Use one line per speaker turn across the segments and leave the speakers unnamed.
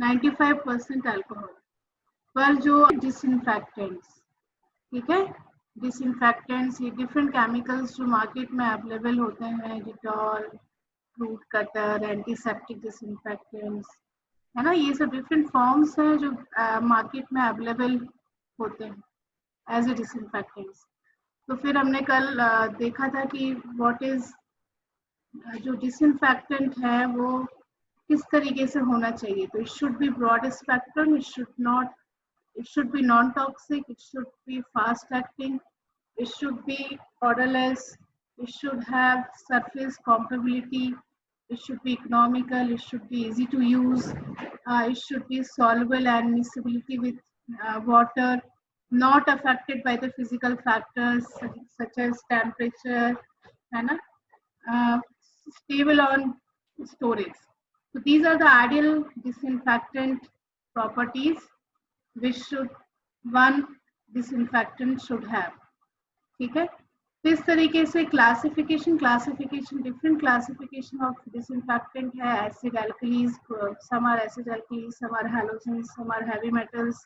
95% alcohol. पर जो disinfectants, ठीक है, डिसइंफेक्टेंट्स ये डिफरेंट केमिकल्स जो मार्केट में अवेलेबल होते हैं, Dettol, fruit cutter, antiseptic disinfectants, है ना, ये सब डिफरेंट फॉर्म्स हैं जो मार्केट में अवेलेबल होते हैं एज ए डिसइंफेक्टेंट्स। तो फिर हमने कल देखा था कि व्हाट इज जो डिसइंफेक्टेंट है वो किस तरीके से होना चाहिए। तो it should be broad spectrum, it should be non-toxic, it should be fast acting, it should be odorless, it should have surface compatibility, it should be economical, it should be easy to use, it should be soluble and miscibility with water, not affected by the physical factors such as temperature, है ना, stable on storage. So these are the ideal disinfectant properties which should one disinfectant should have, ठीक है। तो इस तरीके से classification different classification of disinfectant है, acid alkalies, some are acid alkalies, some are halogens, some are heavy metals,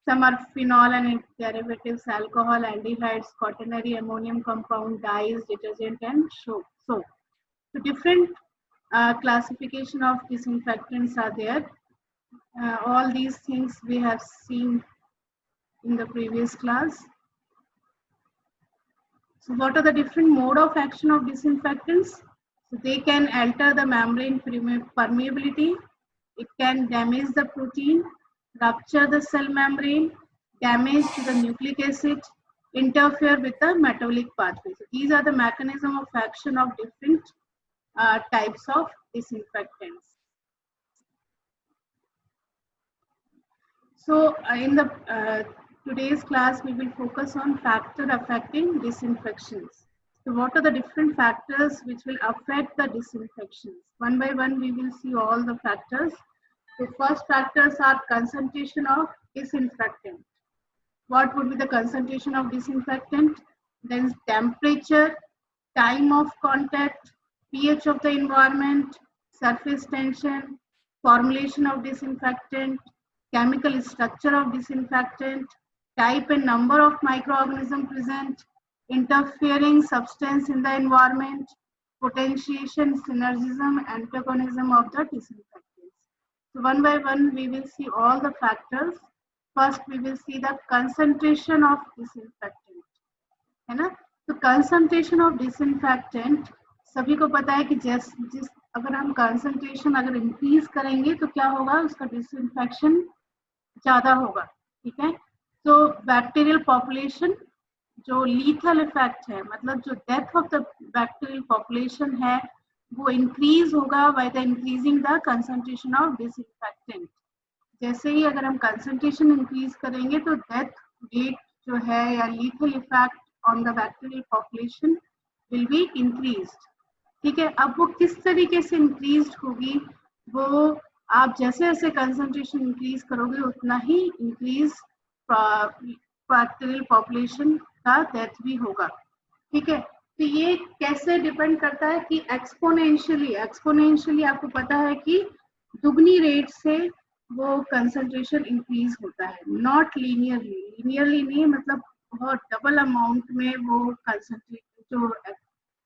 some are phenol and its derivatives, alcohol, aldehydes, quaternary ammonium compound, dyes, detergent and soap. So different classification of disinfectants are there. All these things we have seen in the previous class. So what are the different mode of action of disinfectants? So they can alter the membrane permeability, it can damage the protein, rupture the cell membrane, damage to the nucleic acid, interfere with the metabolic pathway. So these are the mechanism of action of different types of disinfectants. So in the today's class we will focus on factor affecting disinfections. So what are the different factors which will affect the disinfections? One by one we will see all the factors. The first factors are concentration of disinfectant. What would be the concentration of disinfectant? Then temperature, time of contact, pH of the environment, surface tension, formulation of disinfectant, chemical structure of disinfectant, type and number of microorganisms present, interfering substance in the environment, potentiation, synergism, antagonism of the disinfectants. So one by one we will see all the factors. First we will see the concentration of disinfectant, है ना। तो concentration of disinfectant सभी को पता है कि जिस अगर हम concentration अगर increase करेंगे तो क्या होगा, उसका disinfection ज्यादा होगा, ठीक है। तो बैक्टीरियल पॉपुलेशन जो लीथल इफेक्ट है, मतलब जो death of the bacterial population है वो इंक्रीज होगा by the increasing the concentration of disinfectant. जैसे ही अगर हम कंसंट्रेशन इंक्रीज करेंगे तो डेथ रेट जो है या lethal effect on the bacterial population will be increased, ठीक है। अब वो किस तरीके से इंक्रीज होगी, वो आप जैसे जैसे कंसंट्रेशन इंक्रीज करोगे उतना ही इंक्रीज बैक्टीरियल पॉपुलेशन का डेथ भी होगा, ठीक है। तो ये कैसे डिपेंड करता है कि एक्सपोनेंशियली आपको पता है कि दुगनी रेट से वो कंसंट्रेशन इंक्रीज होता है, नॉट लीनियरली नहीं, मतलब बहुत डबल अमाउंट में वो कंसंट्रेशन जो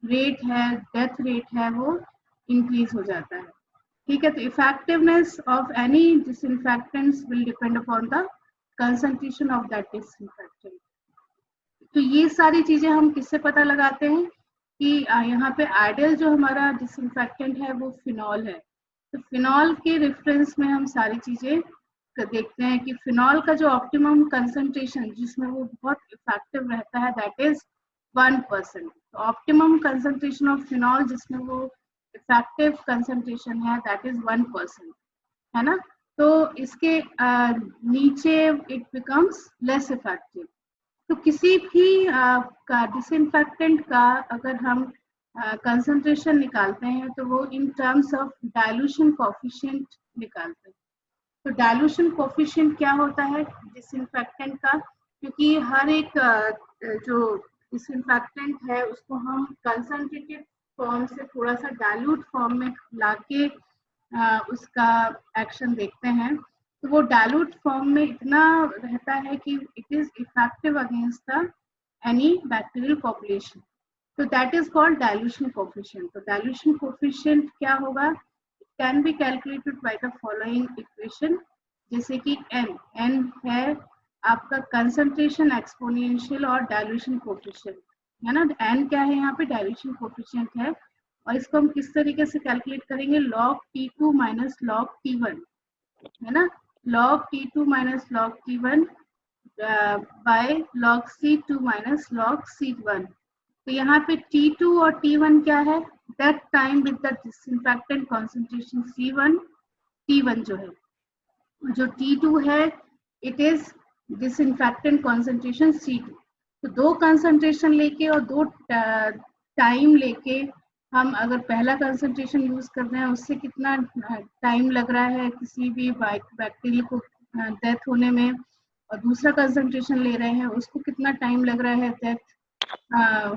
रेट है, डेथ रेट है, वो इंक्रीज हो जाता है, ठीक है। तो effectiveness of any disinfectants will depend upon the concentration of that disinfectant. तो ये सारी चीजें हम किससे पता लगाते हैं कि यहाँ पे आइडियल जो हमारा डिसइंफेक्टेंट है वो फिनॉल है। तो फिनॉल के रेफरेंस में हम सारी चीजें देखते हैं कि फिनॉल का जो ऑप्टिमम कंसंट्रेशन जिसमें वो बहुत इफेक्टिव रहता है दैट इज 1%। तो ऑप्टिमम कंसंट्रेशन ऑफ फिनॉल जिसमें वो इफेक्टिव कंसंट्रेशन है दैट इज 1%, है ना। तो इसके नीचे इट बिकम्स लेस इफेक्टिव। तो किसी भी का डिसइंफेक्टेंट का अगर हम कंसंट्रेशन निकालते हैं तो वो in terms of dilution coefficient निकालते हैं। तो डाइल्यूशन कोफिशिएंट क्या होता है डिसइंफेक्टेंट का, क्योंकि हर एक जो डिसइंफेक्टेंट है उसको हम कंसंट्रेटेड फॉर्म से थोड़ा सा डाइल्यूट फॉर्म में लाके उसका एक्शन देखते हैं, तो वो डाइल्यूट फॉर्म में इतना रहता है कि it is effective against the any bacterial population, तो that is called dilution coefficient. तो डाइल्यूशन कोफिशिएंट क्या होगा, can be calculated by the following equation, जैसे कि एन है आपका कंसंट्रेशन एक्सपोनेंशियल और डाइल्यूशन कोफिशिएंट, है ना। एन क्या है यहाँ पे, डाइल्यूशन कोफिशिएंट है, और इसको हम किस तरीके से कैलकुलेट करेंगे, log T2 minus log T1, है ना, log T2 minus log T1 by log C2 minus log C1। तो यहाँ पे T2 और T1 क्या है, that time with the disinfectant concentration C1, T1 जो है, जो T2 है it is disinfectant concentration C2। तो दो कंसंट्रेशन लेके और दो टाइम लेके हम अगर पहला कंसंट्रेशन यूज कर रहे हैं उससे कितना टाइम लग रहा है किसी भी बैक्टीरिया को डेथ होने में, और दूसरा कंसंट्रेशन ले रहे हैं उसको कितना टाइम लग रहा है डेथ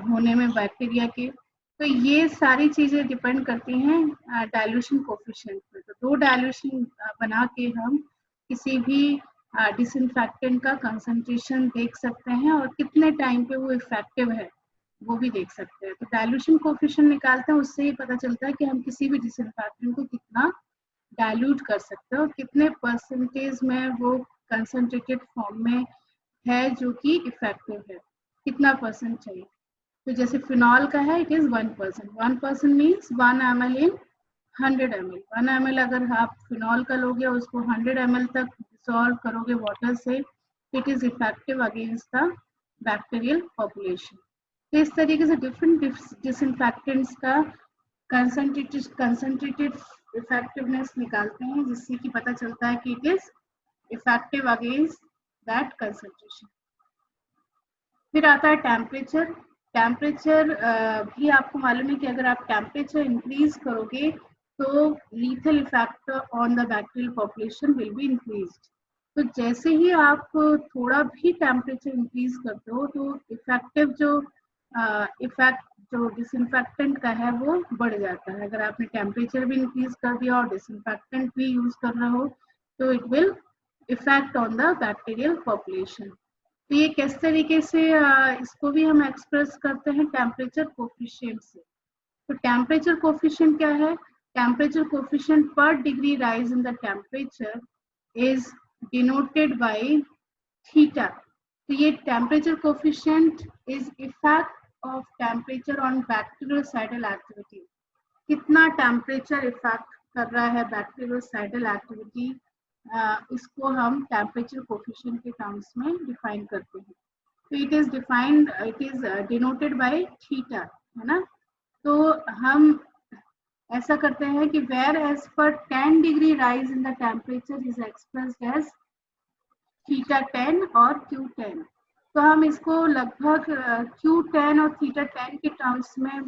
होने में बैक्टीरिया के, तो ये सारी चीजें डिपेंड करती हैं डाइल्यूशन कोफिशिएंट पर। तो दो डाइल्यूशन बना के हम किसी भी डिसइंफेक्टेंट का कंसंट्रेशन देख सकते हैं और कितने टाइम पे वो इफेक्टिव है वो भी देख सकते हैं। तो डाइल्यूशन कोफिशिएंट निकालते हैं, उससे ही पता चलता है कि हम किसी भी डिसइंफेक्टेंट को कितना डाइल्यूट कर सकते हैं और कितने परसेंटेज में वो कंसंट्रेटेड फॉर्म में है जो कि इफेक्टिव है, कितना परसेंट चाहिए। तो जैसे फिनॉल का है it is 1%, 1% means 1 ml in 100 ml। 1 ml अगर आप फिनॉल का लोगे और उसको 100 ml तक डिसॉल्व करोगे वाटर से, it is effective against the bacterial population. तो इस तरीके से डिफरेंट डिसइंफेक्टेंट्स का कंसंट्रेटेड इफेक्टिवनेस निकालते हैं, जिससे कि पता चलता है कि it is effective against that concentration. फिर आता है टेम्परेचर। टेम्परेचर भी आपको मालूम है कि अगर आप टेम्परेचर इंक्रीज करोगे तो lethal effect on the bacterial population will be increased. तो जैसे ही आप थोड़ा भी टेम्परेचर इंक्रीज करते हो तो इफेक्टिव जो इफेक्ट जो डिसइंफेक्टेंट का है वो बढ़ जाता है। अगर आपने टेम्परेचर भी इंक्रीज कर दिया और डिसइंफेक्टेंट भी यूज कर रहे हो तो it will effect on the bacterial population. तो ये किस तरीके से इसको भी हम एक्सप्रेस करते हैं टेम्परेचर कोफिशिएंट से। तो टेम्परेचर कोफिशिएंट क्या है, टेम्परेचर कोफिशिएंट पर degree rise in the temperature is denoted by theta. तो ये temperature coefficient is effect of temperature on bacteriocidal activity, कितना टेम्परेचर इफेक्ट कर रहा है बैक्टीरियोसाइडल एक्टिविटी, इसको हम टेम्परेचर कोफिशिएंट के टर्म्स में डिफाइन करते हैं। तो it is defined, it is denoted by theta, है ना। तो हम ऐसा करते हैं कि where as per 10 degree rise in the temperature is expressed as theta 10 और Q10। तो हम इसको लगभग Q10 और थीटा 10 के टर्म्स में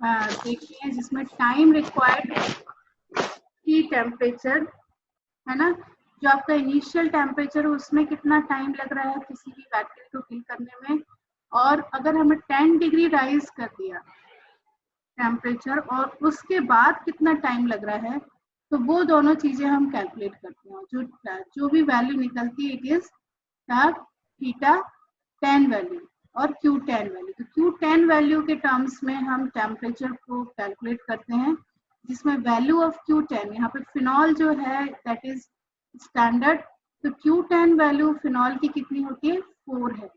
देखते हैं, जिसमें टाइम रिक्वायर्ड की टेम्परेचर, है ना, जो आपका इनिशियल टेम्परेचर है उसमें कितना टाइम लग रहा है किसी भी बैक्टीरिया को किल करने में, और अगर हमें 10 डिग्री राइज कर दिया टेम्परेचर और उसके बाद कितना टाइम लग रहा है, तो वो दोनों चीजें हम कैलकुलेट करते हैं। जो भी वैल्यू निकलती है इट इज थीटा 10 वैल्यू और Q10 वैल्यू। तो Q10 वैल्यू के टर्म्स में हम टेम्परेचर को कैलकुलेट करते हैं, जिसमें वैल्यू ऑफ Q10 यहाँ पे फिनॉल जो है दैट इज स्टैंडर्ड। तो Q10 वैल्यू फिनॉल की कितनी होती है, 4 है।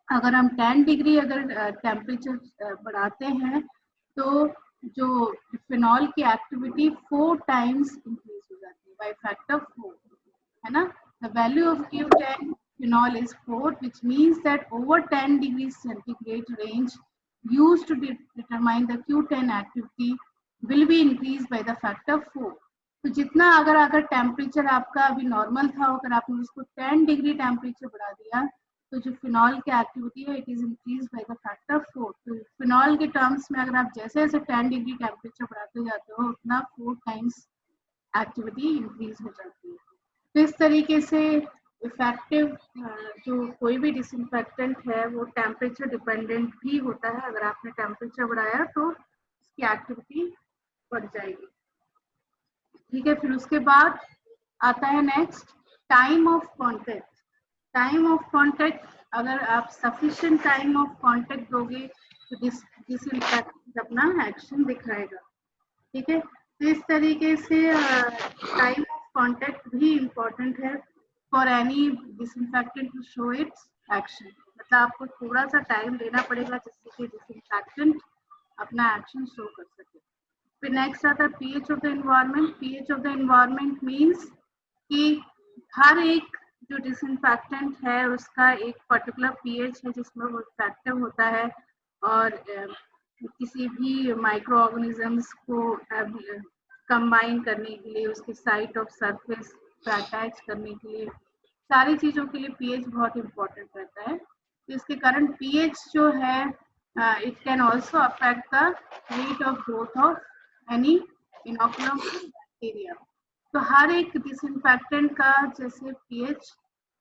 अगर हम 10 डिग्री अगर टेम्परेचर बढ़ाते हैं तो जो फिनॉल की एक्टिविटी 4 टाइम्स इंक्रीज हो जाती है बाय फैक्टर 4, है ना। The value of Q10 phenol is 4, which means that over 10 degrees centigrade range used to determine the Q10 activity will be increased by the factor 4। तो जितना अगर temperature आपका अभी नॉर्मल था, अगर आपने उसको 10 डिग्री टेम्परेचर बढ़ा दिया तो जो फिनॉल की एक्टिविटी है it is increase by the factor 4। तो फिनॉल के टर्म्स में अगर आप जैसे जैसे 10 डिग्री टेम्परेचर बढ़ाते जाते हो उतना 4 टाइम्स एक्टिविटी इंक्रीज हो जाती है। तो इस तरीके से इफेक्टिव जो कोई भी डिसइंफेक्टेंट है वो टेम्परेचर डिपेंडेंट भी होता है। अगर आपने टेम्परेचर बढ़ाया तो उसकी एक्टिविटी बढ़ जाएगी। ठीक है, फिर उसके बाद आता है next time of contact. Time of contact, अगर आप सफिशिएंट टाइम ऑफ कॉन्टेक्ट दोगे तो डिसइंफेक्टेंट अपना एक्शन दिखाएगा। ठीक है, तो इस तरीके से टाइम ऑफ कॉन्टेक्ट भी इम्पोर्टेंट है for any disinfectant to show its action. मतलब आपको थोड़ा सा टाइम देना पड़ेगा जिससे कि डिसइंफेक्टेंट अपना एक्शन शो कर सके। फिर नेक्स्ट आता है pH of the environment. PH of the environment means कि हर एक जो डिसइंफेक्टेंट है उसका एक पर्टिकुलर पीएच है जिसमें वो इफेक्टिव होता है, और किसी भी माइक्रो ऑर्गेनिजम्स को कंबाइन करने के लिए, उसके साइट ऑफ सरफेस पे अटैच करने के लिए, सारी चीज़ों के लिए पीएच बहुत इम्पोर्टेंट रहता है। तो इसके कारण पीएच जो है it can also affect the rate of growth of any inoculum bacteria. तो हर एक डिसइंफेक्टेंट का जैसे पीएच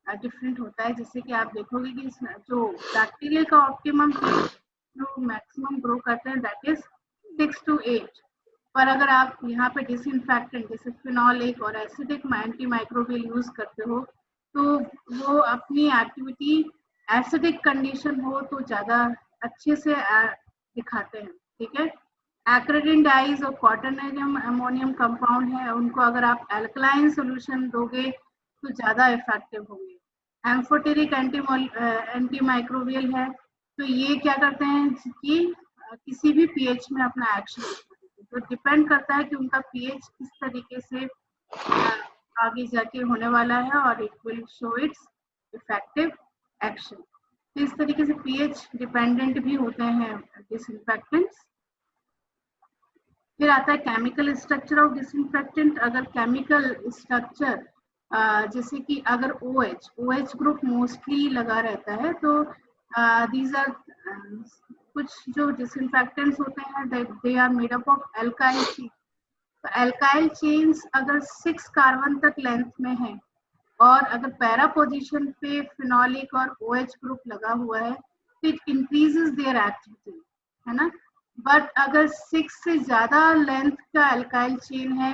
डिफरेंट होता है, जैसे कि आप देखोगे कि जो बैक्टीरिया का ऑप्टिमम पीएच जो मैक्सिमम ग्रो करते हैं दैट इज 6 to 8। पर अगर आप यहाँ पे डिसइंफेक्टेंट जैसे फिनोलिक और एसिडिक एंटी माइक्रोबियल यूज करते हो तो वो अपनी एक्टिविटी एसिडिक कंडीशन हो तो ज़्यादा अच्छे से दिखाते हैं। ठीक है, एक्रिडिन डाइज और क्वाटरनेरियम अमोनियम कंपाउंड है, उनको अगर आप एल्कलाइन सोल्यूशन दोगे तो ज़्यादा इफेक्टिव होंगे। एम्फोटेरिक एंटी माइक्रोबियल है, तो ये क्या करते हैं कि किसी भी पीएच में अपना एक्शन, तो डिपेंड करता है कि उनका पीएच किस तरीके से आगे जाके होने वाला है और it will show it's effective action. तो इस तरीके से पीएच डिपेंडेंट भी होते हैं डिसइंफेक्टेंट्स। फिर आता है केमिकल स्ट्रक्चर ऑफ डिसइंफेक्टेंट। अगर केमिकल स्ट्रक्चर जैसे कि अगर OH ग्रुप मोस्टली लगा रहता है तो दीज आर कुछ जो डिसइंफेक्टेंट्स होते हैं they are made up of alkyl chain. तो एल्काइल चेन्स अगर 6 कार्बन तक लेंथ में है और अगर पैरा पोजीशन पे फिनोलिक और OH ग्रुप लगा हुआ है तो इट इंक्रीजेस देयर एक्टिविटी, है ना। बट अगर 6 से ज्यादा लेंथ का एल्काइल चेन है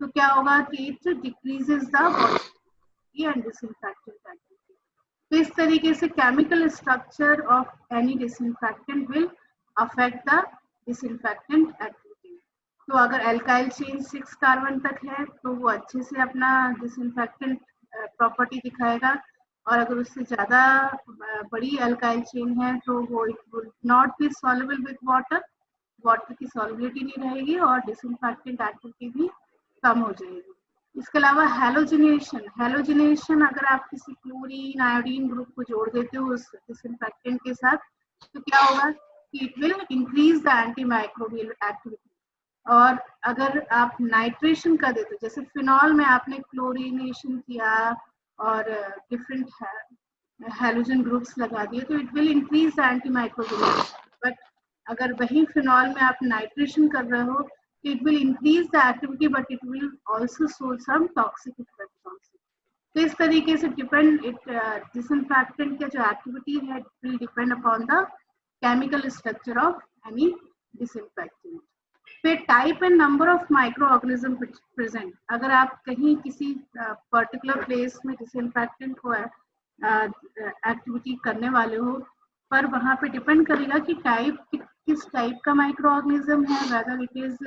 तो क्या होगा कि it decreases the body and disinfectant activity. तो इस तरीके से chemical structure of any disinfectant will affect the disinfectant activity. तो अगर एल्काइल चेन 6 कार्बन तक है तो वो अच्छे से अपना डिसइंफेक्टेंट प्रॉपर्टी दिखाएगा, और अगर उससे ज़्यादा बड़ी अल्काइल चेन है तो वो it will not be soluble with water, water की सॉल्युबिलिटी नहीं रहेगी और डिसइंफेक्टेंट एक्टिविटी भी कम हो जाएगी। इसके अलावा हेलोजिनेशन अगर आप किसी क्लोरीन आयोडीन ग्रुप को जोड़ देते हो उस डिसइंफेक्टेंट के साथ तो क्या होगा कि it will increase the anti microbial activity. और अगर आप नाइट्रेशन कर देते हो, जैसे फिनॉल में आपने क्लोरीनेशन किया और डिफरेंट हैलोजन ग्रुप्स लगा दिए तो it will increase the anti microbial. But अगर वही फिनॉल में आप नाइट्रेशन कर रहे हो तो it will increase the activity but it will also show some toxic effects also. तो इस तरीके से डिसइंफेक्टेंट का जो एक्टिविटी है it will depend upon the chemical structure of any disinfectant. फिर type and number of microorganism present. अगर आप कहीं किसी पर्टिकुलर प्लेस में डिसइंफेक्टेंट को एक्टिविटी करने वाले हो पर वहाँ पे डिपेंड करेगा कि किस टाइप का माइक्रो ऑर्गेनिज्म है, whether it is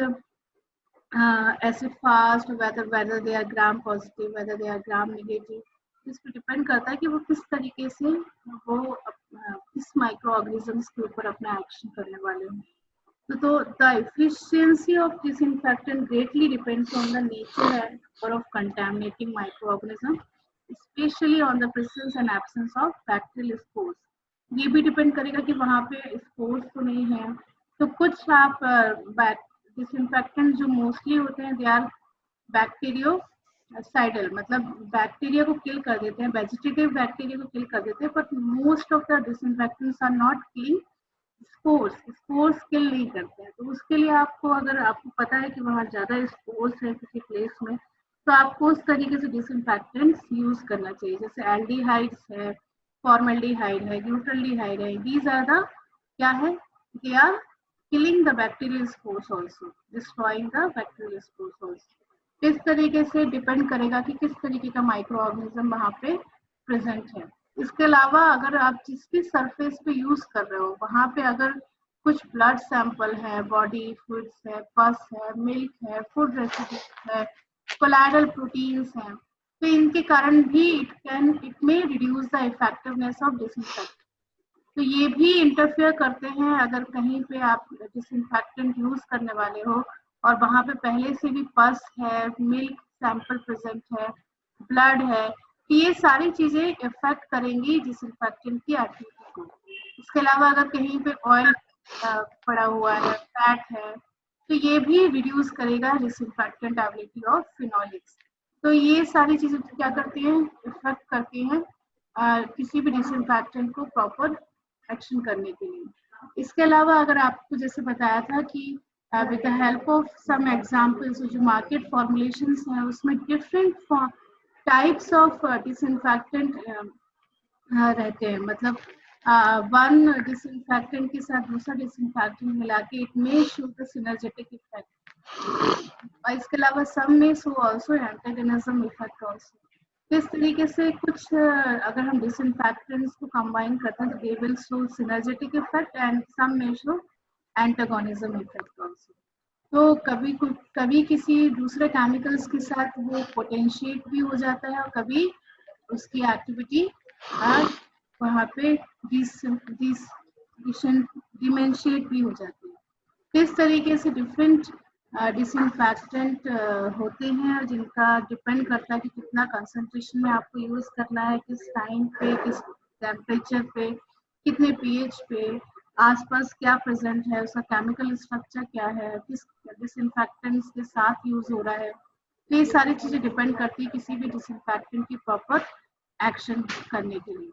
acid fast, whether they are gram positive, whether they are gram negative। इस पर डिपेंड करता है कि वो किस तरीके से वो किस माइक्रो ऑर्गेनिजम्स के ऊपर अपना एक्शन करने वाले हैं। तो the efficiency of disinfectant greatly depends on the nature and number of contaminating micro organism, specially on the presence and absence of bacterial spores. ये भी डिपेंड करेगा कि वहाँ पे स्पोर्स तो नहीं है। तो कुछ आप डिसइंफेक्टेंट जो मोस्टली होते हैं दे आर बैक्टीरियोसाइडल, मतलब बैक्टीरिया को किल कर देते हैं, वेजिटेटिव बैक्टीरिया को किल कर देते हैं, but most of the disinfectants are not killing spores kill नहीं करते हैं। तो उसके लिए आपको, अगर आपको पता है कि वहाँ ज़्यादा स्पोर्स है किसी प्लेस में तो आपको उस तरीके से डिसइंफेक्टेंट्स यूज करना चाहिए, जैसे एल्डिहाइड्स है, फॉर्मल्डिहाइड है, ग्लूटल्डिहाइड है। दीज आर द क्या है, they are killing the bacterial spores also, destroying the bacterial spores also। इस तरीके से डिपेंड करेगा कि किस तरीके का माइक्रो ऑर्गेनिज्म वहाँ पे प्रेजेंट है। इसके अलावा अगर आप जिस भी सरफेस पे यूज कर रहे हो वहाँ पे अगर कुछ ब्लड सैंपल है, बॉडी फ्लूइड्स है, पस है, मिल्क है, फूड रेसिड्यूज है, कोलाइडल प्रोटीन्स हैं, तो इनके कारण भी it may reduce the effectiveness of disinfectant. तो ये भी इंटरफेयर करते हैं अगर कहीं पे आप डिसइंफेक्टेंट यूज करने वाले हो और वहाँ पे पहले से भी पस है, मिल्क सैंपल प्रेजेंट है, ब्लड है, तो ये सारी चीजें इफेक्ट करेंगी डिसइंफेक्टेंट की एक्टिविटी को। इसके अलावा अगर कहीं पे ऑयल पड़ा हुआ है, फैट है, तो ये भी रिड्यूस करेगा डिसइंफेक्टेंट एबिलिटी ऑफ फिनोलिक्स। तो ये सारी चीजें क्या करती हैं, इफेक्ट करती हैं किसी भी डिसइंफेक्टेंट को प्रॉपर एक्शन करने के लिए। इसके अलावा अगर आपको जैसे बताया था कि with the help of some examples, जो मार्केट फॉर्मुलेशंस हैं उसमें डिफरेंट टाइप्स ऑफ डिसइंफेक्टेंट रहते हैं। मतलब वन डिसइंफेक्टेंट के साथ दूसरा डिसइंफेक्टेंट मिला के it may show the synergetic effect, और इसके अलावा सम में show also antagonism effect also. इस तरीके से कुछ अगर हम डिसइंफेक्टेंट्स को कंबाइन करते हैं तो they will show synergetic effect and some में शो एंटागोनिज्म इफेक्ट आल्सो। तो कभी किसी दूसरे केमिकल्स के साथ वो पोटेंशिएट भी हो जाता है और कभी उसकी एक्टिविटी वहाँ पे डिमेंशिएट भी हो जाती है। इस तरीके से डिफरेंट डिसइंफेक्टेंट होते हैं जिनका डिपेंड करता है कि कितना कंसंट्रेशन में आपको यूज करना है, किस टाइम पे, किस टेम्परेचर पे, कितने पीएच पे, आसपास क्या प्रेजेंट है, उसका केमिकल स्ट्रक्चर क्या है, किस डिसइंफेक्टेंट्स के साथ यूज हो रहा है। तो ये सारी चीजें डिपेंड करती है किसी भी डिसइंफेक्टेंट की प्रॉपर एक्शन करने के लिए।